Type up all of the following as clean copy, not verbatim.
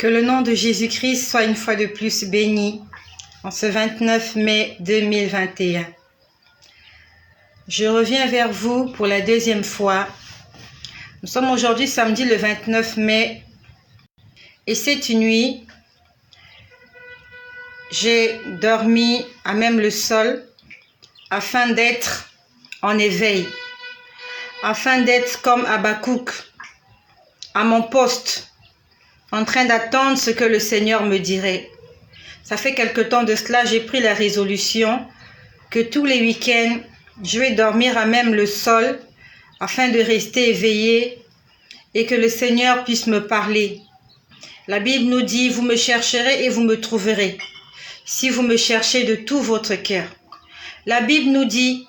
Que le nom de Jésus-Christ soit une fois de plus béni en ce 29 mai 2021. Je reviens vers vous pour la deuxième fois. Nous sommes aujourd'hui samedi le 29 mai et cette nuit, j'ai dormi à même le sol afin d'être en éveil, afin d'être comme Habakkuk à mon poste, en train d'attendre ce que le Seigneur me dirait. Ça fait quelque temps de cela, j'ai pris la résolution que tous les week-ends, je vais dormir à même le sol afin de rester éveillé et que le Seigneur puisse me parler. La Bible nous dit, vous me chercherez et vous me trouverez, si vous me cherchez de tout votre cœur. La Bible nous dit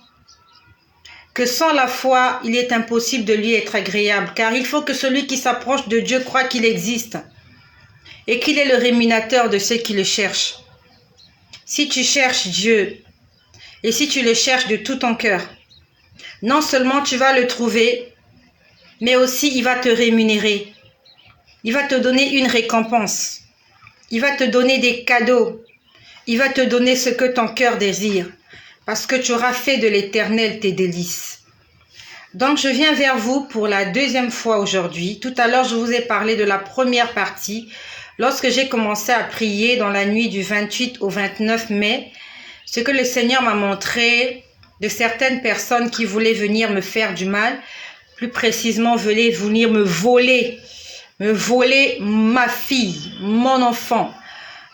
que sans la foi, il est impossible de lui être agréable, car il faut que celui qui s'approche de Dieu croit qu'il existe et qu'il est le rémunérateur de ceux qui le cherchent. Si tu cherches Dieu et si tu le cherches de tout ton cœur, non seulement tu vas le trouver, mais aussi il va te rémunérer. Il va te donner une récompense. Il va te donner des cadeaux. Il va te donner ce que ton cœur désire, parce que tu auras fait de l'Éternel tes délices. Donc je viens vers vous pour la deuxième fois aujourd'hui. Tout à l'heure, je vous ai parlé de la première partie, lorsque j'ai commencé à prier dans la nuit du 28 au 29 mai, ce que le Seigneur m'a montré de certaines personnes qui voulaient venir me faire du mal, plus précisément voulaient venir me voler ma fille, mon enfant,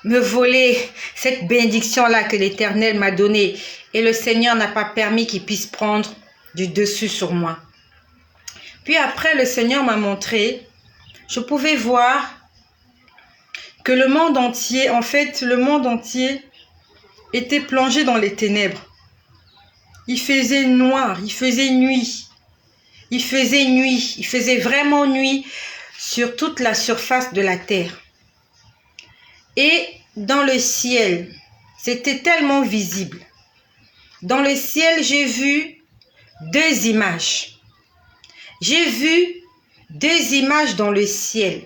me voler cette bénédiction-là que l'Éternel m'a donnée. Et le Seigneur n'a pas permis qu'il puisse prendre du dessus sur moi. Puis après, le Seigneur m'a montré, je pouvais voir que le monde entier, était plongé dans les ténèbres. Il faisait noir, il faisait nuit. Il faisait vraiment nuit sur toute la surface de la terre. Et dans le ciel, c'était tellement visible. Dans le ciel, j'ai vu deux images. J'ai vu deux images dans le ciel.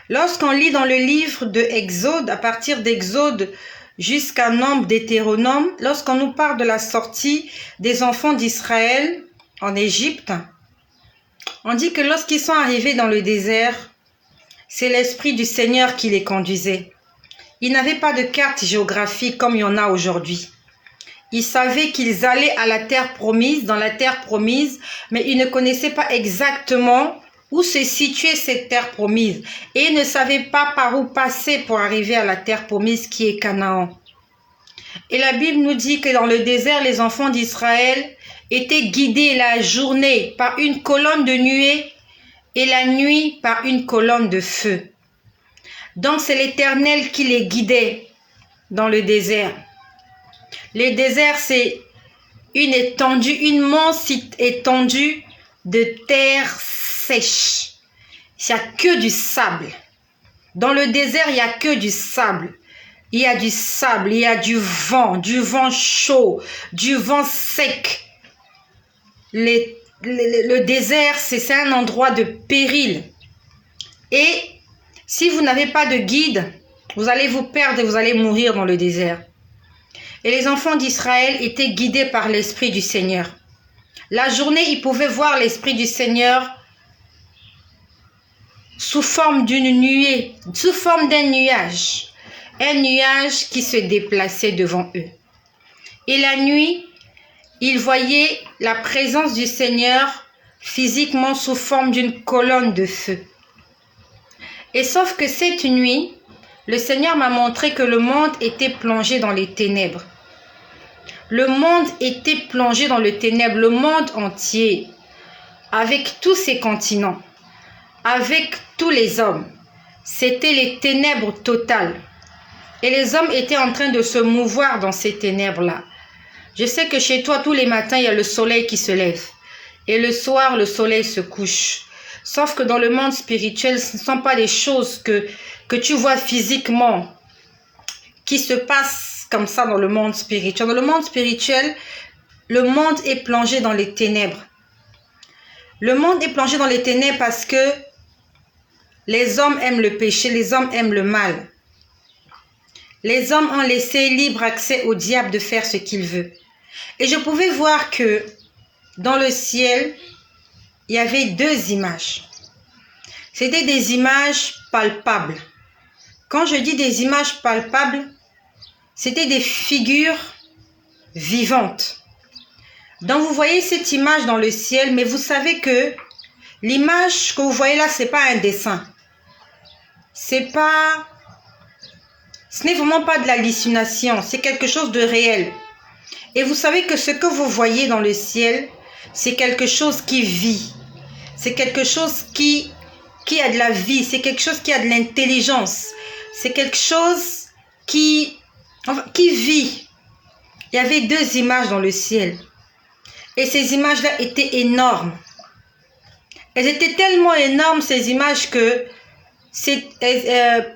Lorsqu'on lit dans le livre de Exode, à partir d'Exode jusqu'à Nombre, Deutéronome, lorsqu'on nous parle de la sortie des enfants d'Israël en Égypte, on dit que lorsqu'ils sont arrivés dans le désert, c'est l'Esprit du Seigneur qui les conduisait. Ils n'avaient pas de carte géographique comme il y en a aujourd'hui. Ils savaient qu'ils allaient à la terre promise, dans la terre promise, mais ils ne connaissaient pas exactement où se situait cette terre promise. Et ils ne savaient pas par où passer pour arriver à la terre promise qui est Canaan. Et la Bible nous dit que dans le désert, les enfants d'Israël étaient guidés la journée par une colonne de nuée et la nuit par une colonne de feu. Donc c'est l'Éternel qui les guidait dans le désert. Le désert, c'est une étendue, une immense étendue de terre sèche. Il n'y a que du sable. Dans le désert, il n'y a que du sable. Il y a du sable, il y a du vent chaud, du vent sec. Le désert, c'est un endroit de péril. Et si vous n'avez pas de guide, vous allez vous perdre et vous allez mourir dans le désert. Et les enfants d'Israël étaient guidés par l'Esprit du Seigneur. La journée, ils pouvaient voir l'Esprit du Seigneur sous forme d'une nuée, sous forme d'un nuage. Un nuage qui se déplaçait devant eux. Et la nuit, ils voyaient la présence du Seigneur physiquement sous forme d'une colonne de feu. Et sauf que cette nuit, le Seigneur m'a montré que le monde était plongé dans les ténèbres. Le monde était plongé dans les ténèbres, le monde entier, avec tous ses continents, avec tous les hommes. C'était les ténèbres totales. Et les hommes étaient en train de se mouvoir dans ces ténèbres-là. Je sais que chez toi, tous les matins, il y a le soleil qui se lève. Et le soir, le soleil se couche. Sauf que dans le monde spirituel, ce ne sont pas des choses que tu vois physiquement qui se passent comme ça dans le monde spirituel. Dans le monde spirituel, le monde est plongé dans les ténèbres. Le monde est plongé dans les ténèbres parce que Les hommes aiment le péché, les hommes aiment le mal. Les hommes ont laissé libre accès au diable de faire ce qu'il veut. Et je pouvais voir que dans le ciel, il y avait deux images. C'était des images palpables. Quand je dis des images palpables, c'était des figures vivantes. Donc vous voyez cette image dans le ciel, mais vous savez que l'image que vous voyez là, ce n'est pas un dessin. Ce n'est vraiment pas de l'hallucination, c'est quelque chose de réel. Et vous savez que ce que vous voyez dans le ciel, c'est quelque chose qui vit. C'est quelque chose qui a de la vie, c'est quelque chose qui a de l'intelligence. C'est quelque chose qui vit. Il y avait deux images dans le ciel. Et ces images-là étaient énormes. Elles étaient tellement énormes, ces images, que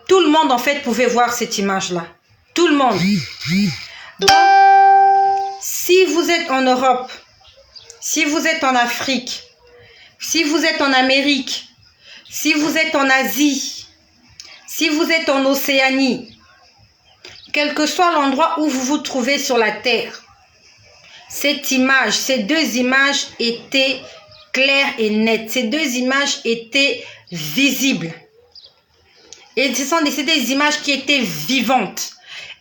tout le monde, en fait, pouvait voir cette image-là. Tout le monde. Donc, si vous êtes en Europe, si vous êtes en Afrique, si vous êtes en Amérique, si vous êtes en Asie, si vous êtes en Océanie, quel que soit l'endroit où vous vous trouvez sur la terre, cette image, ces deux images étaient claires et nettes. Ces deux images étaient visibles. Et c'était des images qui étaient vivantes.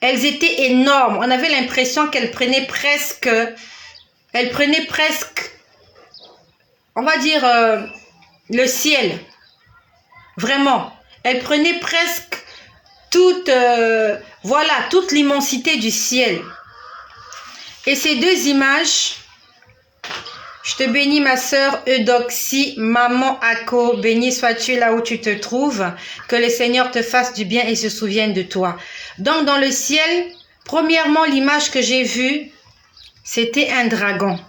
Elles étaient énormes. On avait l'impression qu'elles prenaient presque, on va dire, le ciel. Vraiment. Elles prenaient presque toute l'immensité du ciel. Et ces deux images, je te bénis ma sœur Eudoxie, maman Ako, béni sois-tu là où tu te trouves, que le Seigneur te fasse du bien et se souvienne de toi. Donc dans le ciel, premièrement l'image que j'ai vue, c'était un dragon.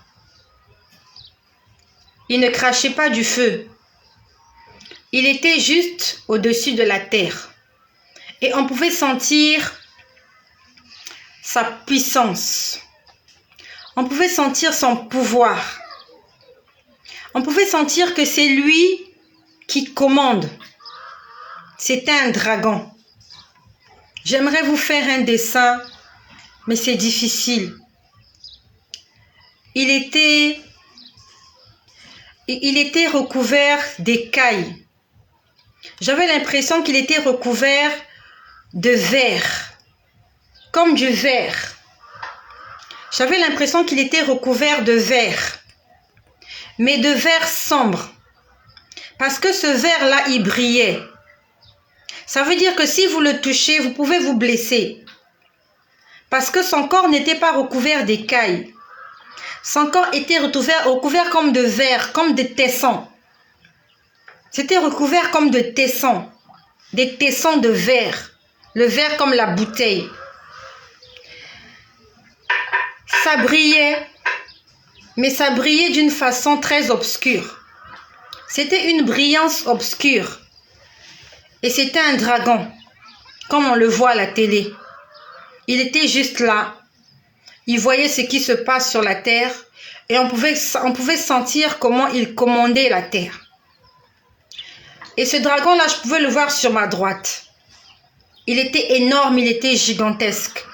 Il ne crachait pas du feu. Il était juste au-dessus de la terre. Et on pouvait sentir sa puissance. On pouvait sentir son pouvoir. On pouvait sentir que c'est lui qui commande. C'était un dragon. J'aimerais vous faire un dessin, mais c'est difficile. Il était recouvert d'écailles. J'avais l'impression qu'il était recouvert de verre, comme du verre. J'avais l'impression qu'il était recouvert de verre, mais de verre sombre. Parce que ce verre-là, il brillait. Ça veut dire que si vous le touchez, vous pouvez vous blesser. Parce que son corps n'était pas recouvert d'écailles. Son corps était recouvert comme de verre, comme de tessons. C'était recouvert comme de tessons. Des tessons de verre. Le verre comme la bouteille. Ça brillait, mais ça brillait d'une façon très obscure. C'était une brillance obscure. Et c'était un dragon, comme on le voit à la télé. Il était juste là. Il voyait ce qui se passe sur la terre et on pouvait sentir comment il commandait la terre. Et ce dragon-là, je pouvais le voir sur ma droite. Il était énorme, il était gigantesque.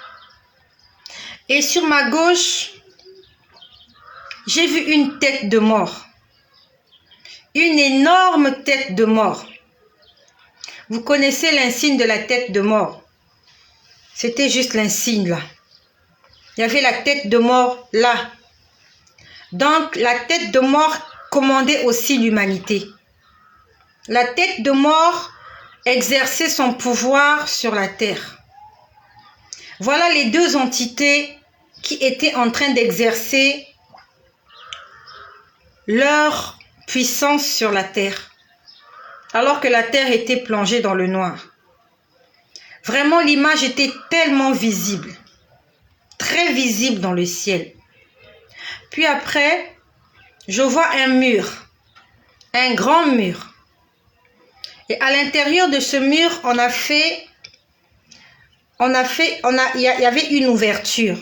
Et sur ma gauche, j'ai vu une tête de mort. Une énorme tête de mort. Vous connaissez l'insigne de la tête de mort. C'était juste l'insigne là. Il y avait la tête de mort là. Donc la tête de mort commandait aussi l'humanité. La tête de mort exerçait son pouvoir sur la terre. Voilà les deux entités qui étaient en train d'exercer leur puissance sur la terre, alors que la terre était plongée dans le noir. Vraiment, l'image était tellement visible, très visible dans le ciel. Puis après, je vois un mur, un grand mur. Et à l'intérieur de ce mur, il y avait une ouverture.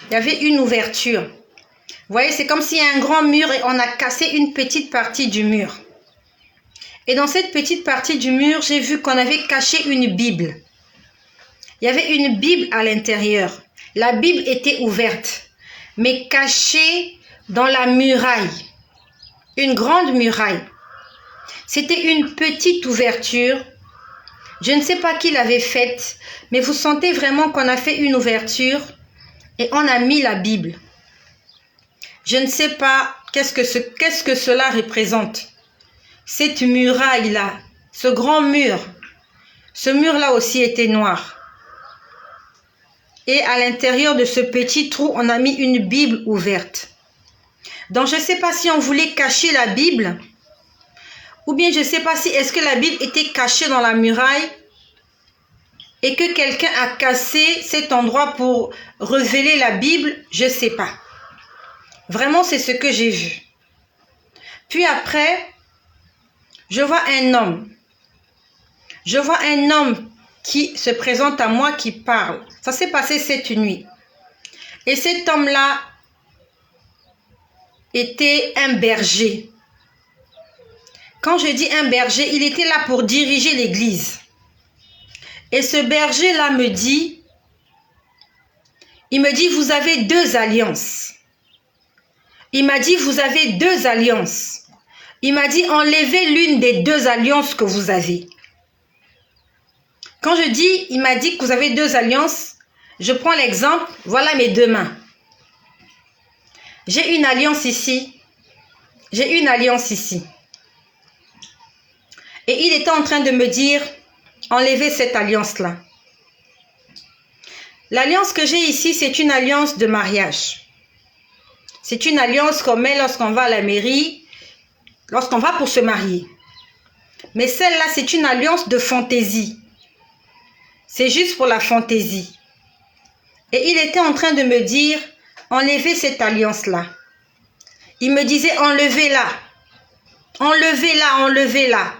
Il y avait une ouverture. Vous voyez, c'est comme s'il y a un grand mur et on a cassé une petite partie du mur. Et dans cette petite partie du mur, j'ai vu qu'on avait caché une Bible. Il y avait une Bible à l'intérieur. La Bible était ouverte, mais cachée dans la muraille. Une grande muraille. C'était une petite ouverture. Je ne sais pas qui l'avait faite, mais vous sentez vraiment qu'on a fait une ouverture et on a mis la Bible. Je ne sais pas qu'est-ce que cela représente. Cette muraille-là, ce grand mur, ce mur-là aussi était noir. Et à l'intérieur de ce petit trou, on a mis une Bible ouverte. Donc je ne sais pas si on voulait cacher la Bible, ou bien je ne sais pas si est-ce que la Bible était cachée dans la muraille et que quelqu'un a cassé cet endroit pour révéler la Bible, je ne sais pas. Vraiment, c'est ce que j'ai vu. Puis après, je vois un homme. Je vois un homme qui se présente à moi, qui parle. Ça s'est passé cette nuit. Et cet homme-là était un berger. Quand je dis un berger, il était là pour diriger l'église. Et ce berger-là me dit, vous avez 2 alliances. Il m'a dit, vous avez 2 alliances. Il m'a dit, enlevez l'une des 2 alliances que vous avez. Quand je dis, il m'a dit que vous avez 2 alliances, je prends l'exemple, voilà mes 2 mains. J'ai une alliance ici. J'ai une alliance ici. Et il était en train de me dire, enlevez cette alliance-là. L'alliance que j'ai ici, c'est une alliance de mariage. C'est une alliance qu'on met lorsqu'on va à la mairie, lorsqu'on va pour se marier. Mais celle-là, c'est une alliance de fantaisie. C'est juste pour la fantaisie. Et il était en train de me dire, enlevez cette alliance-là. Il me disait, enlevez-la. Enlevez-la, enlevez-la.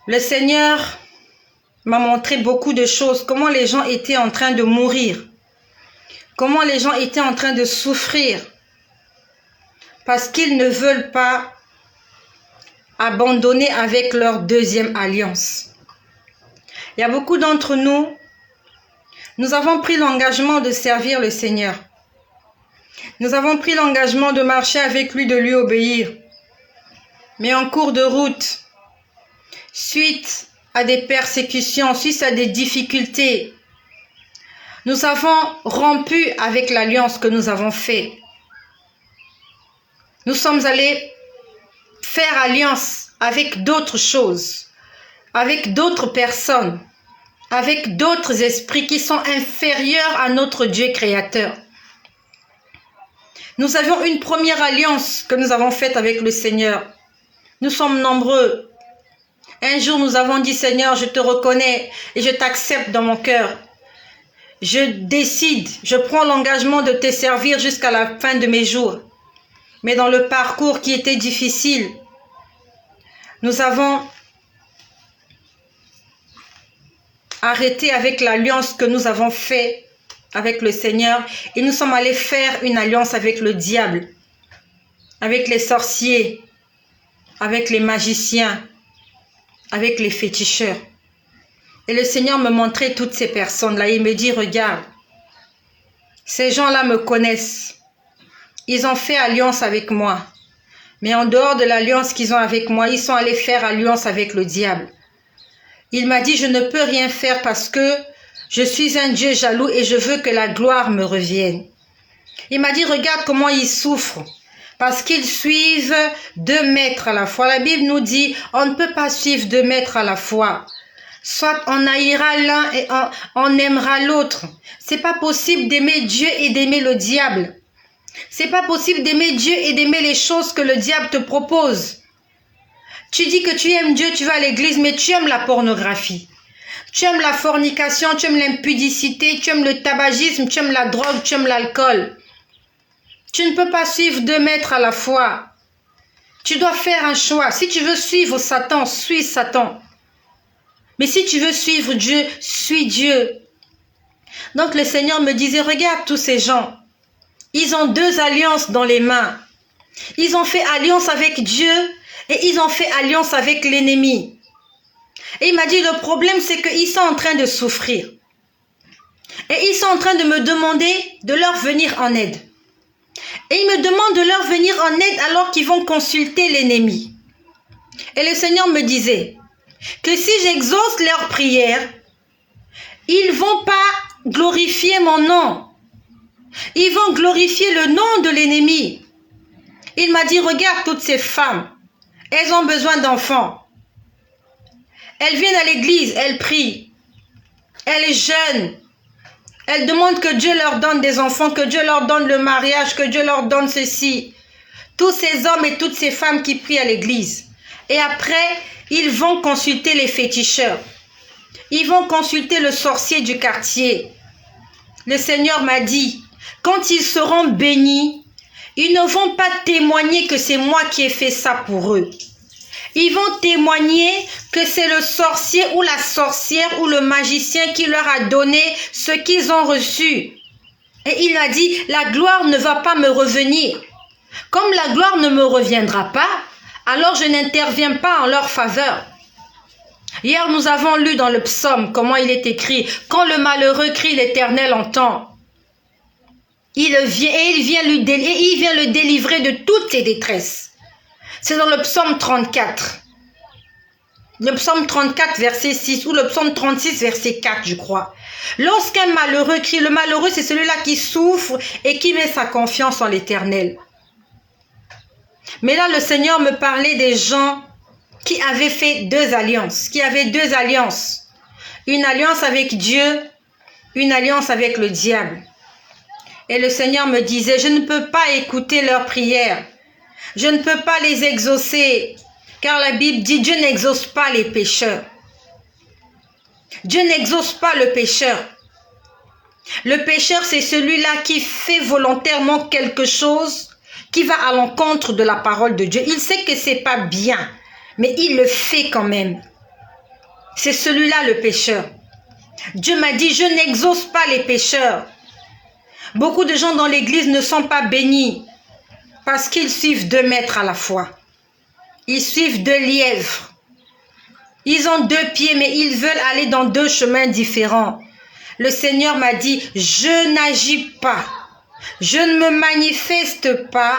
Le Seigneur m'a montré beaucoup de choses, comment les gens étaient en train de mourir, comment les gens étaient en train de souffrir, parce qu'ils ne veulent pas abandonner avec leur 2e alliance. Il y a beaucoup d'entre nous, nous avons pris l'engagement de servir le Seigneur. Nous avons pris l'engagement de marcher avec lui, de lui obéir. Mais en cours de route, suite à des persécutions, suite à des difficultés, nous avons rompu avec l'alliance que nous avons faite. Nous sommes allés faire alliance avec d'autres choses, avec d'autres personnes, avec d'autres esprits qui sont inférieurs à notre Dieu créateur. Nous avions une première alliance que nous avons faite avec le Seigneur. Nous sommes nombreux. Un jour, nous avons dit, Seigneur, je te reconnais et je t'accepte dans mon cœur. Je décide, je prends l'engagement de te servir jusqu'à la fin de mes jours. Mais dans le parcours qui était difficile, nous avons arrêté avec l'alliance que nous avons faite avec le Seigneur et nous sommes allés faire une alliance avec le diable, avec les sorciers, avec les magiciens, avec les féticheurs. Et le Seigneur me montrait toutes ces personnes-là. Il me dit, regarde, ces gens-là me connaissent. Ils ont fait alliance avec moi. Mais en dehors de l'alliance qu'ils ont avec moi, ils sont allés faire alliance avec le diable. Il m'a dit, je ne peux rien faire parce que je suis un Dieu jaloux et je veux que la gloire me revienne. Il m'a dit, regarde comment ils souffrent. Parce qu'ils suivent 2 maîtres à la fois. La Bible nous dit, on ne peut pas suivre 2 maîtres à la fois. Soit on haïra l'un et on aimera l'autre. C'est pas possible d'aimer Dieu et d'aimer le diable. C'est pas possible d'aimer Dieu et d'aimer les choses que le diable te propose. Tu dis que tu aimes Dieu, tu vas à l'église, mais tu aimes la pornographie. Tu aimes la fornication, tu aimes l'impudicité, tu aimes le tabagisme, tu aimes la drogue, tu aimes l'alcool. Tu ne peux pas suivre 2 maîtres à la fois. Tu dois faire un choix. Si tu veux suivre Satan, suis Satan. Mais si tu veux suivre Dieu, suis Dieu. Donc le Seigneur me disait, regarde tous ces gens. Ils ont 2 alliances dans les mains. Ils ont fait alliance avec Dieu et ils ont fait alliance avec l'ennemi. Et il m'a dit, le problème, c'est qu'ils sont en train de souffrir. Et ils sont en train de me demander de leur venir en aide. Et ils me demandent de leur venir en aide alors qu'ils vont consulter l'ennemi. Et le Seigneur me disait que si j'exauce leurs prières, ils ne vont pas glorifier mon nom. Ils vont glorifier le nom de l'ennemi. Il m'a dit, regarde toutes ces femmes. Elles ont besoin d'enfants. Elles viennent à l'église, elles prient. Elles jeûnent. Elles demandent que Dieu leur donne des enfants, que Dieu leur donne le mariage, que Dieu leur donne ceci. Tous ces hommes et toutes ces femmes qui prient à l'église. Et après, ils vont consulter les féticheurs. Ils vont consulter le sorcier du quartier. Le Seigneur m'a dit, quand ils seront bénis, ils ne vont pas témoigner que c'est moi qui ai fait ça pour eux. Ils vont témoigner que c'est le sorcier ou la sorcière ou le magicien qui leur a donné ce qu'ils ont reçu. Et il a dit, la gloire ne va pas me revenir. Comme la gloire ne me reviendra pas, alors je n'interviens pas en leur faveur. Hier, nous avons lu dans le psaume comment il est écrit, quand le malheureux crie, l'Éternel entend. Il vient le délivrer de toutes ses détresses. C'est dans le psaume 34. Le psaume 34, verset 6, ou le psaume 36, verset 4, je crois. Lorsqu'un malheureux crie, le malheureux, c'est celui-là qui souffre et qui met sa confiance en l'Éternel. Mais là, le Seigneur me parlait des gens qui avaient fait deux alliances, Une alliance avec Dieu, une alliance avec le diable. Et le Seigneur me disait, je ne peux pas écouter leurs prières. Je ne peux pas les exaucer, car la Bible dit, Dieu n'exauce pas les pécheurs. Dieu n'exauce pas le pécheur. Le pécheur, c'est celui-là qui fait volontairement quelque chose qui va à l'encontre de la parole de Dieu. Il sait que c'est pas bien, mais il le fait quand même. C'est celui-là le pécheur. Dieu m'a dit, je n'exauce pas les pécheurs. Beaucoup de gens dans l'église ne sont pas bénis parce qu'ils suivent 2 maîtres à la fois. Ils suivent 2 lièvres. Ils ont 2 pieds, mais ils veulent aller dans 2 chemins différents. Le Seigneur m'a dit, je n'agis pas. Je ne me manifeste pas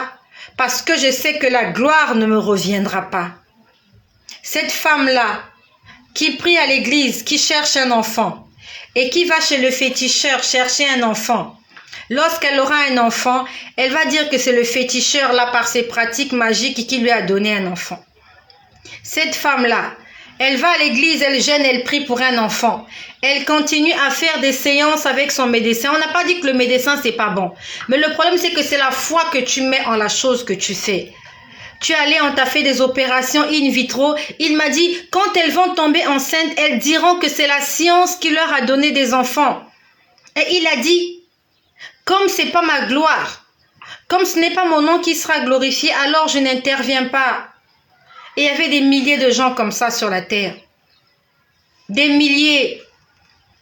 parce que je sais que la gloire ne me reviendra pas. Cette femme-là, qui prie à l'église, qui cherche un enfant et qui va chez le féticheur chercher un enfant, lorsqu'elle aura un enfant, elle va dire que c'est le féticheur là par ses pratiques magiques qui lui a donné un enfant. Cette femme-là, elle va à l'église, elle jeûne, elle prie pour un enfant. Elle continue à faire des séances avec son médecin. On n'a pas dit que le médecin, c'est pas bon. Mais le problème, c'est que c'est la foi que tu mets en la chose que tu fais. Tu es allé, on t'a fait des opérations in vitro. Il m'a dit, quand elles vont tomber enceintes, elles diront que c'est la science qui leur a donné des enfants. Et il a dit, comme c'est pas ma gloire, comme ce n'est pas mon nom qui sera glorifié, alors je n'interviens pas. Et il y avait des milliers de gens comme ça sur la terre. Des milliers.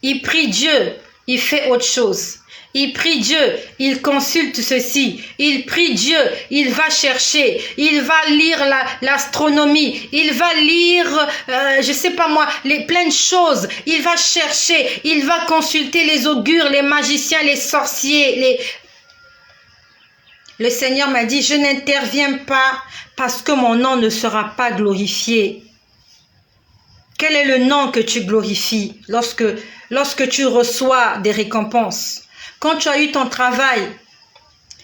Il prie Dieu, il fait autre chose. Il prie Dieu, il consulte ceci. Il prie Dieu, il va chercher. Il va lire l'astronomie. Il va lire, je sais pas moi, plein de choses. Il va chercher. Il va consulter les augures, les magiciens, les sorciers. Le Seigneur m'a dit, je n'interviens pas parce que mon nom ne sera pas glorifié. Quel est le nom que tu glorifies lorsque tu reçois des récompenses? Quand tu as eu ton travail,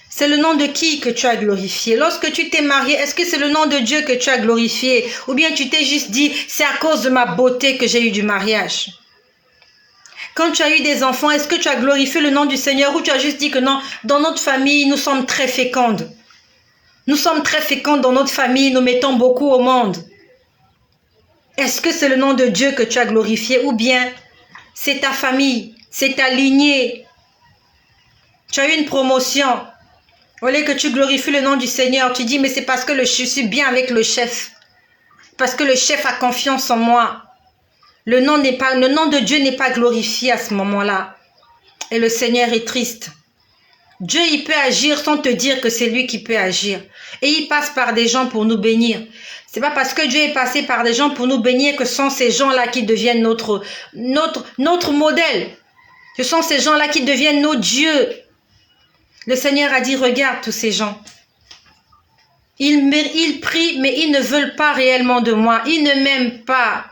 c'est le nom de qui que tu as glorifié? Lorsque tu t'es marié, est-ce que c'est le nom de Dieu que tu as glorifié? Ou bien tu t'es juste dit, c'est à cause de ma beauté que j'ai eu du mariage? Quand tu as eu des enfants, est-ce que tu as glorifié le nom du Seigneur ou tu as juste dit que non, dans notre famille, nous sommes très fécondes. Nous sommes très fécondes dans notre famille, nous mettons beaucoup au monde. Est-ce que c'est le nom de Dieu que tu as glorifié ou bien c'est ta famille, c'est ta lignée? Tu as eu une promotion. Au lieu que tu glorifies le nom du Seigneur, tu dis mais c'est parce que je suis bien avec le chef. Parce que le chef a confiance en moi. Le nom de Dieu n'est pas glorifié à ce moment-là. Et le Seigneur est triste. Dieu, il peut agir sans te dire que c'est lui qui peut agir. Et il passe par des gens pour nous bénir. C'est pas parce que Dieu est passé par des gens pour nous bénir que ce sont ces gens-là qui deviennent notre modèle. Ce sont ces gens-là qui deviennent nos dieux. Le Seigneur a dit, regarde tous ces gens. Ils prient, mais ils ne veulent pas réellement de moi. Ils ne m'aiment pas.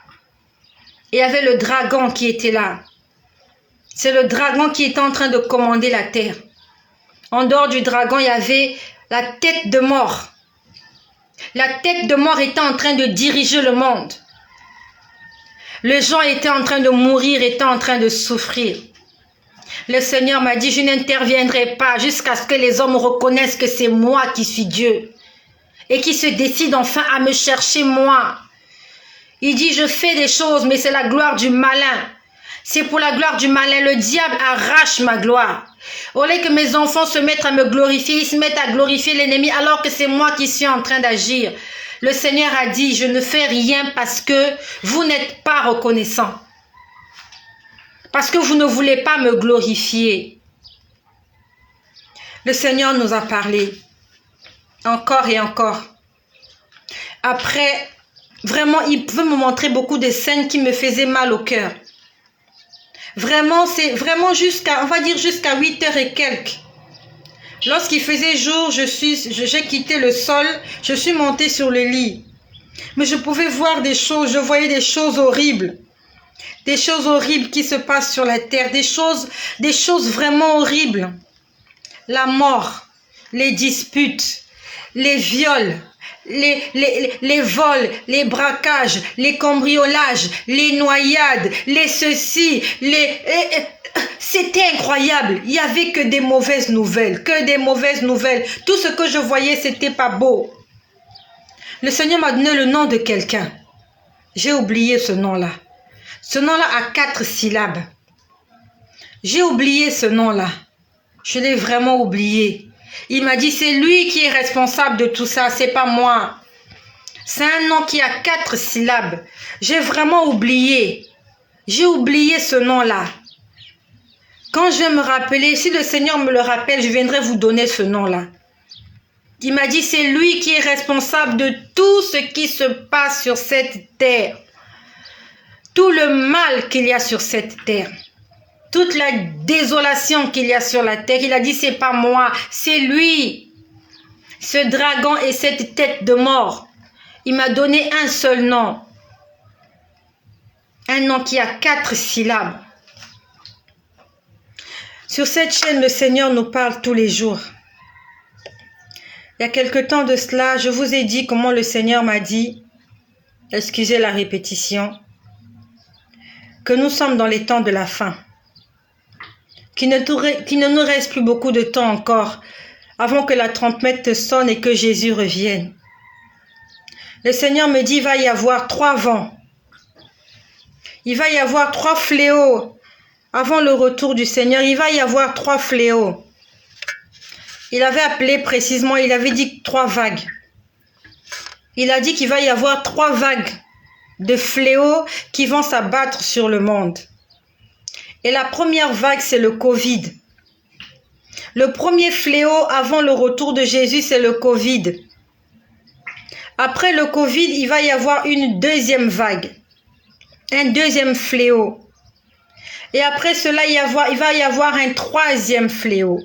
Et il y avait le dragon qui était là. C'est le dragon qui était en train de commander la terre. En dehors du dragon, il y avait la tête de mort. La tête de mort était en train de diriger le monde. Les gens étaient en train de mourir, étaient en train de souffrir. Le Seigneur m'a dit, je n'interviendrai pas jusqu'à ce que les hommes reconnaissent que c'est moi qui suis Dieu. Et qui se décident enfin à me chercher moi. Il dit, je fais des choses, mais c'est la gloire du malin. C'est pour la gloire du malin. Le diable arrache ma gloire. Au lieu que mes enfants se mettent à me glorifier, ils se mettent à glorifier l'ennemi alors que c'est moi qui suis en train d'agir. Le Seigneur a dit, je ne fais rien parce que vous n'êtes pas reconnaissant. Parce que vous ne voulez pas me glorifier. Le Seigneur nous a parlé. Encore et encore. Après, vraiment, il veut me montrer beaucoup de scènes qui me faisaient mal au cœur. Vraiment, c'est vraiment jusqu'à, on va dire jusqu'à 8h et quelques. Lorsqu'il faisait jour, j'ai quitté le sol, je suis montée sur le lit. Mais je pouvais voir des choses, je voyais des choses horribles. Des choses horribles qui se passent sur la terre, des choses vraiment horribles. La mort, les disputes, les viols, les vols, les braquages, les cambriolages, les noyades, les ceci, c'était incroyable. Il n'y avait que des mauvaises nouvelles, que des mauvaises nouvelles. Tout ce que je voyais, c'était pas beau. Le Seigneur m'a donné le nom de quelqu'un. J'ai oublié ce nom-là. Ce nom-là a 4 syllabes. J'ai oublié ce nom-là. Je l'ai vraiment oublié. Il m'a dit, c'est lui qui est responsable de tout ça, c'est pas moi. C'est un nom qui a 4 syllabes. J'ai vraiment oublié. J'ai oublié ce nom-là. Quand je vais me rappeler, si le Seigneur me le rappelle, je viendrai vous donner ce nom-là. Il m'a dit, c'est lui qui est responsable de tout ce qui se passe sur cette terre. Tout le mal qu'il y a sur cette terre. Toute la désolation qu'il y a sur la terre. Il a dit, c'est pas moi, c'est lui. Ce dragon et cette tête de mort. Il m'a donné un seul nom. Un nom qui a 4 syllabes. Sur cette chaîne, le Seigneur nous parle tous les jours. Il y a quelque temps de cela, je vous ai dit comment le Seigneur m'a dit, excusez la répétition, que nous sommes dans les temps de la fin. Qu'il ne nous reste plus beaucoup de temps encore avant que la trompette sonne et que Jésus revienne. Le Seigneur me dit, il va y avoir 3 vents. Il va y avoir 3 fléaux avant le retour du Seigneur. Il va y avoir 3 fléaux. Il avait appelé précisément, il avait dit 3 vagues. Il a dit qu'il va y avoir 3 vagues de fléaux qui vont s'abattre sur le monde. Et la première vague, c'est le Covid. Le premier fléau avant le retour de Jésus, c'est le Covid. Après le Covid, il va y avoir une deuxième vague. Un deuxième fléau. Et après cela, il va y avoir un 3e fléau.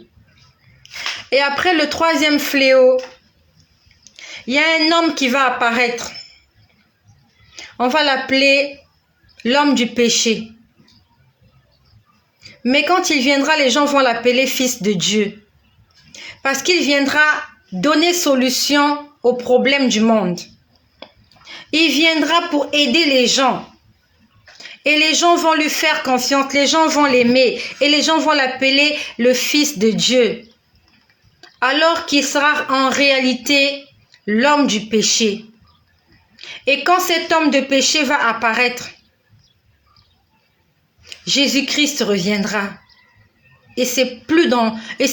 Et après le 3e fléau, il y a un homme qui va apparaître. On va l'appeler l'homme du péché. Mais quand il viendra, les gens vont l'appeler fils de Dieu. Parce qu'il viendra donner solution aux problèmes du monde. Il viendra pour aider les gens. Et les gens vont lui faire confiance, les gens vont l'aimer. Et les gens vont l'appeler le fils de Dieu. Alors qu'il sera en réalité l'homme du péché. Et quand cet homme de péché va apparaître, Jésus-Christ reviendra. Et c'est plus dans il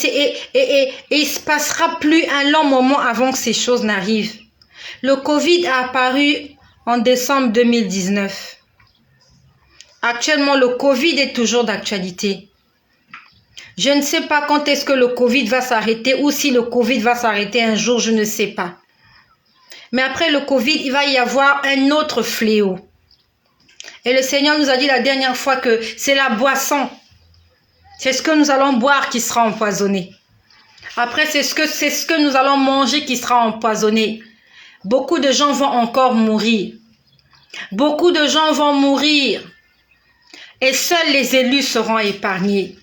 se passera plus un long moment avant que ces choses n'arrivent. Le Covid a apparu en décembre 2019. Actuellement, le Covid est toujours d'actualité. Je ne sais pas quand est-ce que le Covid va s'arrêter ou si le Covid va s'arrêter un jour, je ne sais pas. Mais après le Covid, il va y avoir un autre fléau. Et le Seigneur nous a dit la dernière fois que c'est la boisson. C'est ce que nous allons boire qui sera empoisonné. Après, c'est ce que nous allons manger qui sera empoisonné. Beaucoup de gens vont encore mourir. Beaucoup de gens vont mourir. Et seuls les élus seront épargnés.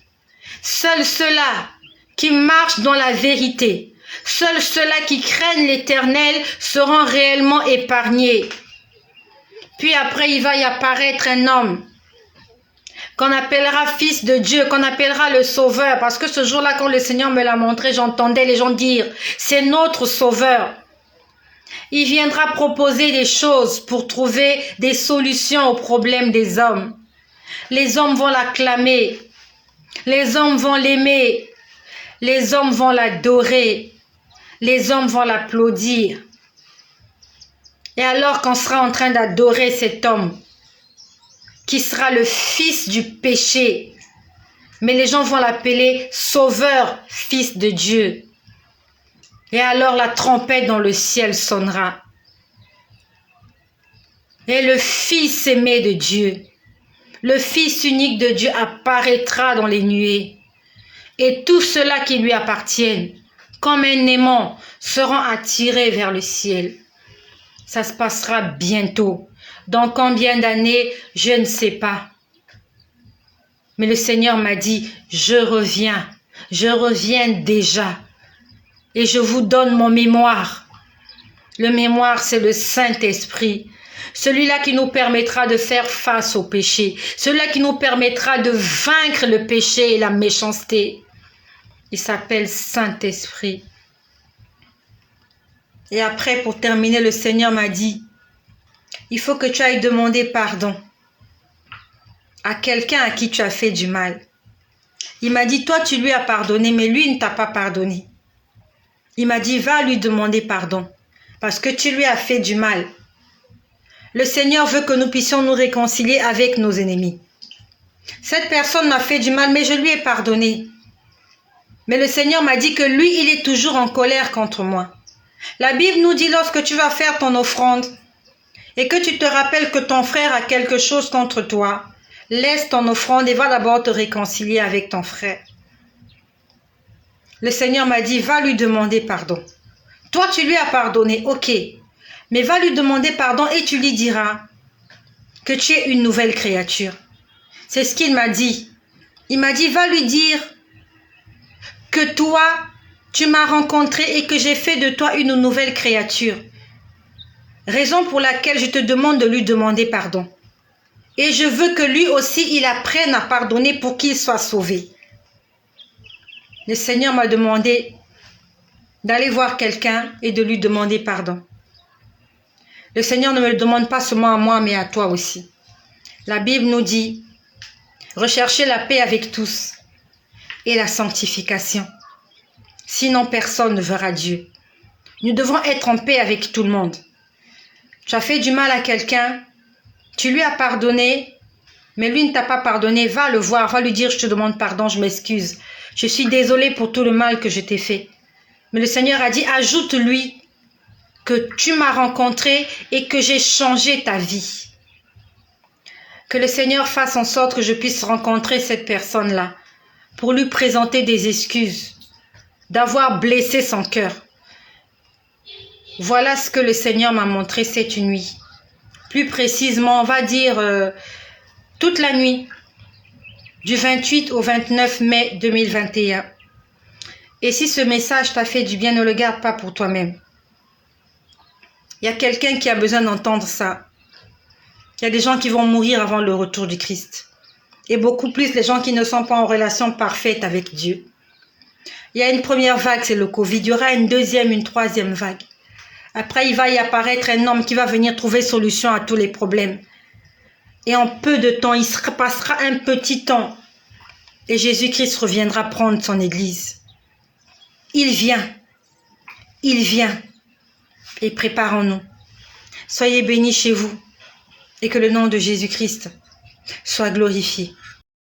Seuls ceux-là qui marchent dans la vérité, seuls ceux-là qui craignent l'Éternel seront réellement épargnés. Puis après, il va y apparaître un homme qu'on appellera fils de Dieu, qu'on appellera le Sauveur. Parce que ce jour-là, quand le Seigneur me l'a montré, j'entendais les gens dire, c'est notre Sauveur. Il viendra proposer des choses pour trouver des solutions aux problèmes des hommes. Les hommes vont l'acclamer. Les hommes vont l'aimer. Les hommes vont l'adorer. Les hommes vont l'applaudir. Et alors qu'on sera en train d'adorer cet homme, qui sera le fils du péché, mais les gens vont l'appeler Sauveur, fils de Dieu. Et alors la trompette dans le ciel sonnera. Et le Fils aimé de Dieu, le Fils unique de Dieu apparaîtra dans les nuées. Et tous ceux-là qui lui appartiennent, comme un aimant, seront attirés vers le ciel. Ça se passera bientôt. Dans combien d'années, je ne sais pas. Mais le Seigneur m'a dit, je reviens déjà. Et je vous donne mon mémoire. Le mémoire, c'est le Saint-Esprit. Celui-là qui nous permettra de faire face au péché. Celui-là qui nous permettra de vaincre le péché et la méchanceté. Il s'appelle Saint-Esprit. Et après, pour terminer, le Seigneur m'a dit, il faut que tu ailles demander pardon à quelqu'un à qui tu as fait du mal. Il m'a dit, toi tu lui as pardonné, mais lui ne t'a pas pardonné. Il m'a dit, va lui demander pardon, parce que tu lui as fait du mal. Le Seigneur veut que nous puissions nous réconcilier avec nos ennemis. Cette personne m'a fait du mal, mais je lui ai pardonné. Mais le Seigneur m'a dit que lui, il est toujours en colère contre moi. La Bible nous dit, lorsque tu vas faire ton offrande, et que tu te rappelles que ton frère a quelque chose contre toi, laisse ton offrande et va d'abord te réconcilier avec ton frère. Le Seigneur m'a dit, va lui demander pardon. Toi, tu lui as pardonné, ok. Mais va lui demander pardon et tu lui diras que tu es une nouvelle créature. C'est ce qu'il m'a dit. Il m'a dit, va lui dire que toi, tu m'as rencontré et que j'ai fait de toi une nouvelle créature. Raison pour laquelle je te demande de lui demander pardon. Et je veux que lui aussi, il apprenne à pardonner pour qu'il soit sauvé. Le Seigneur m'a demandé d'aller voir quelqu'un et de lui demander pardon. Le Seigneur ne me le demande pas seulement à moi, mais à toi aussi. La Bible nous dit, recherchez la paix avec tous et la sanctification. Sinon, personne ne verra Dieu. Nous devons être en paix avec tout le monde. Tu as fait du mal à quelqu'un, tu lui as pardonné, mais lui ne t'a pas pardonné. Va le voir, va lui dire, je te demande pardon, je m'excuse. Je suis désolée pour tout le mal que je t'ai fait. Mais le Seigneur a dit, ajoute-lui que tu m'as rencontré et que j'ai changé ta vie. Que le Seigneur fasse en sorte que je puisse rencontrer cette personne-là pour lui présenter des excuses, d'avoir blessé son cœur. Voilà ce que le Seigneur m'a montré cette nuit. Plus précisément, on va dire toute la nuit, du 28 au 29 mai 2021. Et si ce message t'a fait du bien, ne le garde pas pour toi-même. Il y a quelqu'un qui a besoin d'entendre ça. Il y a des gens qui vont mourir avant le retour du Christ. Et beaucoup plus les gens qui ne sont pas en relation parfaite avec Dieu. Il y a une première vague, c'est le Covid. Il y aura une deuxième, une troisième vague. Après, il va y apparaître un homme qui va venir trouver solution à tous les problèmes. Et en peu de temps, il se passera un petit temps. Et Jésus-Christ reviendra prendre son église. Il vient. Il vient. Et préparons-nous. Soyez bénis chez vous. Et que le nom de Jésus-Christ soit glorifié.